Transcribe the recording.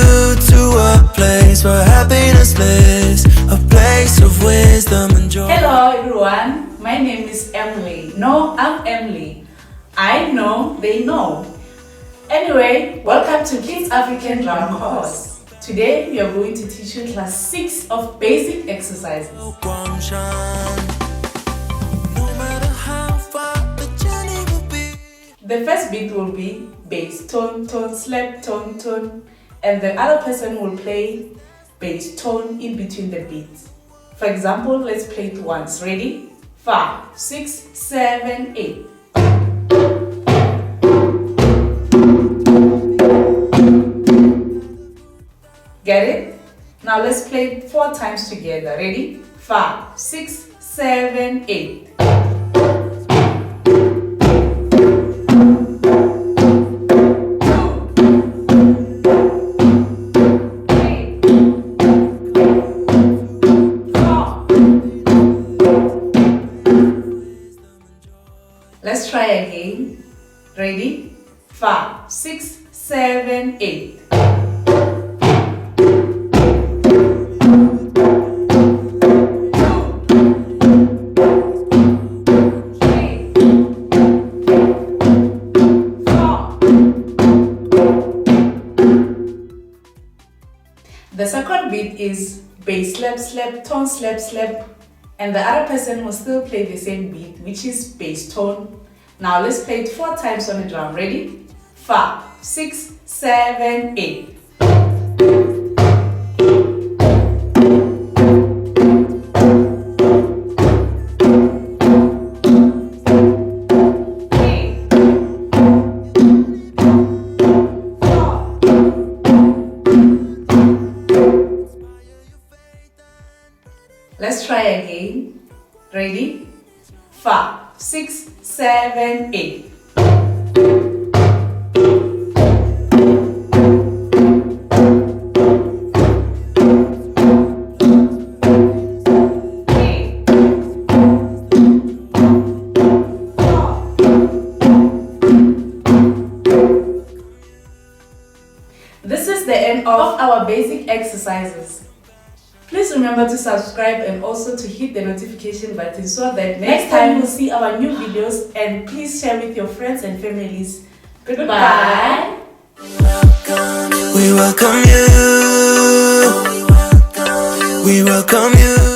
you to a place where happiness lives, a place of wisdom and joy. Hello everyone, my name is Emily. No, I'm Emily. I know, they know. Anyway, welcome to Kids African Drum course. Today we are going to teach you class 6 of basic exercises. The first beat will be bass, tone, tone, slap, tone, tone, and the other person will play bass, tone in between the beats. For example, let's play it once. Ready? 5, 6, 7, 8. Get it? Now let's play it 4 times together. Ready? 5, 6, 7, 8. Let's try again. Ready? 5, 6, 7, 8. The second beat is bass slap slap, tone slap slap, and the other person will still play the same beat, which is bass tone. Now let's play it 4 times on the drum. Ready? 5, 6, 7, 8. Let's try again. Ready? 5, 6, 7, 8. This is the end of our basic exercises. Please remember to subscribe and also to hit the notification button so that next time you'll see our new videos, and please share with your friends and families. Goodbye. We welcome you. We welcome you.